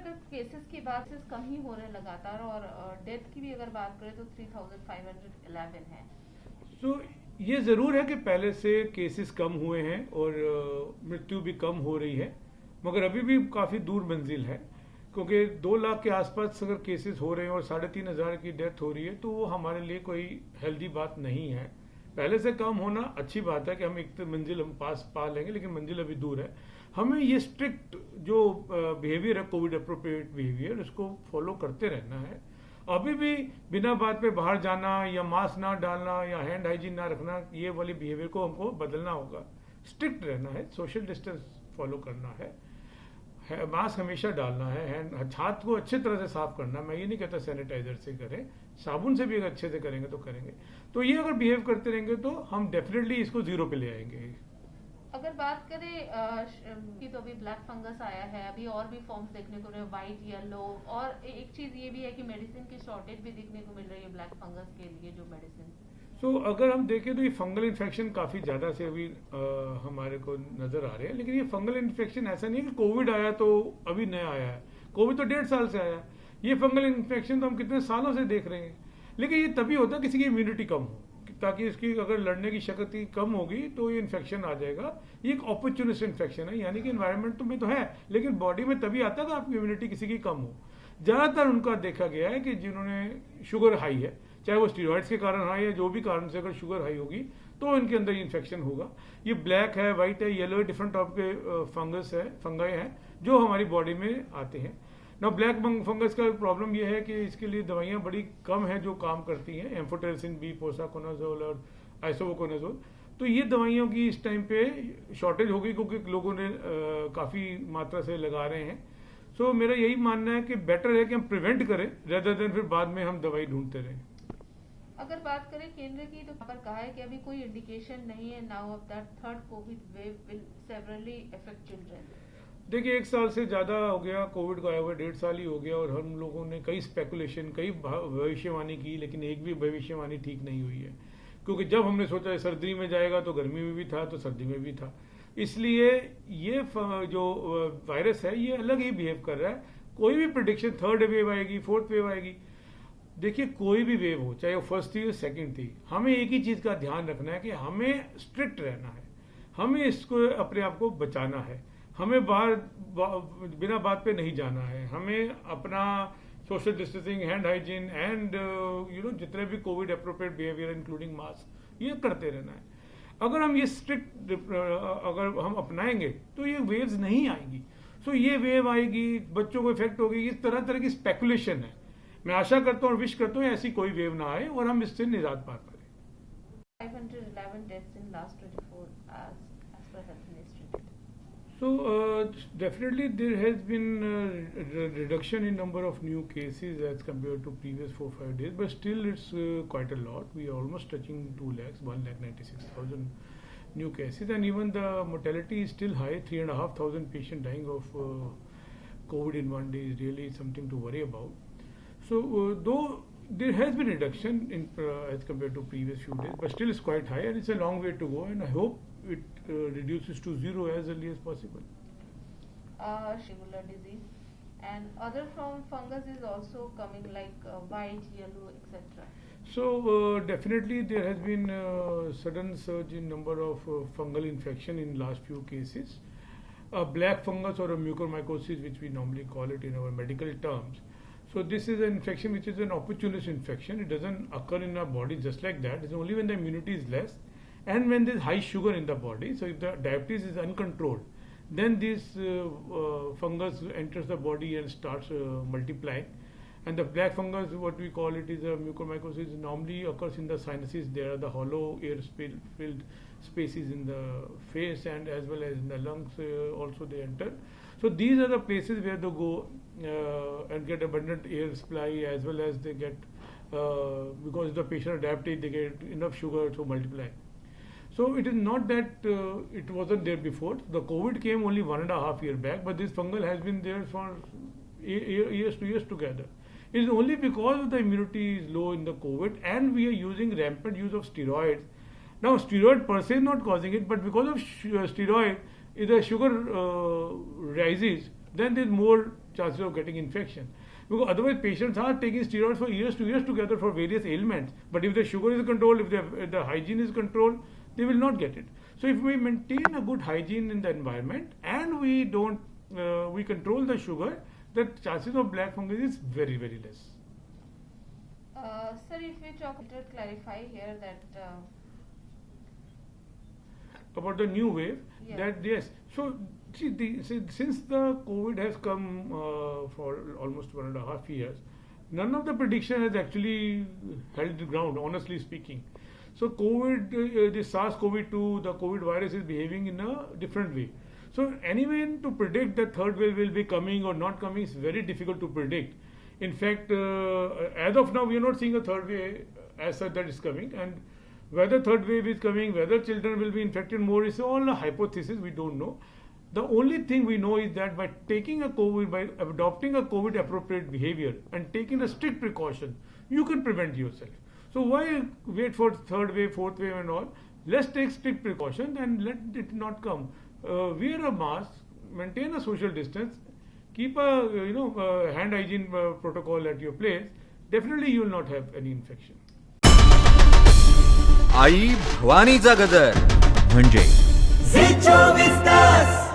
अगर केसेस की बात से कम ही हो रहे हैं लगातार और डेथ की भी अगर बात करें तो 3511 है। तो ये ज़रूर है कि पहले से केसेस कम हुए हैं और मृत्यु भी कम हो रही है, मगर अभी भी काफ़ी दूर मंजिल है, क्योंकि 2 लाख के आसपास अगर केसेस हो रहे हैं और 3,500 की डेथ हो रही है तो वो हमारे लिए कोई हेल्दी बात नहीं है। पहले से कम होना अच्छी बात है कि हम एक मंजिल हम पास पा लेंगे, लेकिन मंजिल अभी दूर है। हमें ये स्ट्रिक्ट जो बिहेवियर है, कोविड अप्रोप्रिएट बिहेवियर, उसको फॉलो करते रहना है। अभी भी बिना बात पे बाहर जाना या मास्क ना डालना या हैंड हाइजीन ना रखना, ये वाली बिहेवियर को हमको बदलना होगा। स्ट्रिक्ट रहना है, सोशल डिस्टेंस फॉलो करना है, मास्क हमेशा डालना है, हैंड हाथ को अच्छे तरह से साफ करना। मैं ये नहीं कहता सैनिटाइजर से करें, साबुन से भी अगर अच्छे से करेंगे तो करेंगे। तो ये अगर बिहेव करते रहेंगे तो हम डेफिनेटली इसको जीरो पे ले आएंगे। अगर बात करें कि तो अभी ब्लैक फंगस आया है, अभी और भी फॉर्म्स देखने को मिल रहे हैं, व्हाइट, येलो, और एक चीज ये भी है कि मेडिसिन की शॉर्टेज भी देखने को मिल रही है ब्लैक फंगस के लिए जो मेडिसिन। तो अगर हम देखें तो ये फंगल इन्फेक्शन काफ़ी ज़्यादा से अभी हमारे को नज़र आ रहे हैं, लेकिन ये फंगल इन्फेक्शन ऐसा नहीं है कि कोविड आया तो अभी नया आया है। कोविड तो 1.5 साल से आया है। ये फंगल इन्फेक्शन तो हम कितने सालों से देख रहे हैं, लेकिन ये तभी होता है किसी की इम्यूनिटी कम हो, ताकि इसकी अगर लड़ने की शक्ति कम होगी तो ये इन्फेक्शन आ जाएगा। ये एक अपॉर्चुनिस्ट इन्फेक्शन है, यानी कि इन्वायरमेंट में तो है, लेकिन बॉडी में तभी आता है कि आपकी इम्यूनिटी किसी की कम हो। ज़्यादातर उनका देखा गया है कि जिन्होंने शुगर हाई है, चाहे वो स्टीरॉइड्स के कारण हाई या जो भी कारण से अगर शुगर हाई होगी तो इनके अंदर इन्फेक्शन होगा। ये ब्लैक है, वाइट है, येलो है, डिफरेंट टाइप के फंगस है, फंगाई हैं जो हमारी बॉडी में आते हैं ना। ब्लैक फंगस का प्रॉब्लम ये है कि इसके लिए दवाइयाँ बड़ी कम हैं जो काम करती हैं, एम्फोटेरिसिन बी, पोसाकोनाजोल और आइसोवोकोनाजोल। तो ये दवाइयों की इस टाइम पे शॉर्टेज हो गई क्योंकि लोगों ने काफ़ी मात्रा से लगा रहे हैं। सो मेरा यही मानना है कि बेटर है कि हम प्रिवेंट करें रेदर देन फिर बाद में हम दवाई ढूंढते रहें। अगर बात करें केंद्र की तो पर कहा है कि अभी कोई इंडिकेशन नहीं है now of that third Covid wave will severally affect children. देखिए, 1 साल से ज़्यादा हो गया कोविड को आया हुआ, 1.5 साल ही हो गया, और हम लोगों ने कई स्पेकुलेशन, कई भविष्यवाणी की, लेकिन एक भी भविष्यवाणी ठीक नहीं हुई है। क्योंकि जब हमने सोचा सर्दी में जाएगा तो गर्मी में भी था, तो सर्दी में भी था। इसलिए ये जो वायरस है ये अलग ही बिहेव कर रहा है। कोई भी प्रिडिक्शन, थर्ड वेव आएगी, फोर्थ वेव आएगी, देखिए कोई भी वेव हो, चाहे वो फर्स्ट थी या सेकंड थी, हमें एक ही चीज़ का ध्यान रखना है कि हमें स्ट्रिक्ट रहना है, हमें इसको अपने आप को बचाना है, हमें बाहर बिना बात पे नहीं जाना है, हमें अपना social distancing, hand hygiene and जितने भी Covid appropriate behaviour including mask, ये करते रहना है। अगर हम ये स्ट्रिक्ट अगर हम अपनाएंगे तो ये वेव्स नहीं आएंगी। सो ये वेव आएगी, बच्चों को इफेक्ट होगी, इस तरह तरह की स्पेकुलेशन है। मैं आशा करता हूँ और विश करता हूँ ऐसी कोई वेव ना आए और हम इससे निजात पा पाए। 511 deaths in last 24 hours as per health ministry. So definitely there has been a reduction in number of new cases as compared to previous 4-5 days, but still it's quite a lot. We are almost touching 2 lakhs, 1,96,000 new cases, and even the mortality is still high. 3,500 patients dying of COVID in one day is really something to worry about. So though there has been reduction in as compared to previous few days, but still it's quite high and it's a long way to go, and I hope it reduces to zero as early as possible. Regular disease and other from fungus is also coming like white, yellow, etc. So definitely there has been sudden surge in number of fungal infection in last few cases. Black fungus or a mucormycosis, which we normally call it in our medical terms. So this is an infection which is an opportunist infection. It doesn't occur in our body just like that. It's only when the immunity is less and when there is high sugar in the body. So if the diabetes is uncontrolled, then this fungus enters the body and starts multiplying. And the black fungus, what we call it, is a mucormycosis, normally occurs in the sinuses. There are the hollow air-filled spaces in the face and as well as in the lungs also they enter. So these are the places where they go and get abundant air supply, as well as they get, because the patient are diabetic, they get enough sugar to multiply. So it is not that it wasn't there before. The COVID came only 1.5 years back, but this fungal has been there for years together. It is only because the immunity is low in the COVID and we are using rampant use of steroids. Now steroid per se is not causing it, but because of steroid, if the sugar rises, then there is more chances of getting infection. Because otherwise patients are taking steroids for years together for various ailments. But if the sugar is controlled, if the hygiene is controlled, they will not get it. So if we maintain a good hygiene in the environment and we don't, we control the sugar, the chances of black fungus is very, very less. Sir, if we talk to clarify here that About the new wave, Yeah. that yes. So since the COVID has come for almost 1.5 years, none of the prediction has actually held the ground, honestly speaking. So COVID, the SARS-CoV-2, the COVID virus is behaving in a different way. So anyway, to predict the third wave will be coming or not coming is very difficult to predict. In fact, as of now, we are not seeing a third wave as such that is coming. And whether third wave is coming, whether children will be infected more, is all a hypothesis. We don't know. The only thing we know is that by taking a COVID, by adopting a COVID appropriate behavior and taking a strict precaution, you can prevent yourself. So why wait for third wave, fourth wave and all? Let's take strict precaution and let it not come. Wear a mask, maintain a social distance, keep a hand hygiene protocol at your place. Definitely you will not have any infection. आई भवानीचा गजर म्हणजे झी 24 तास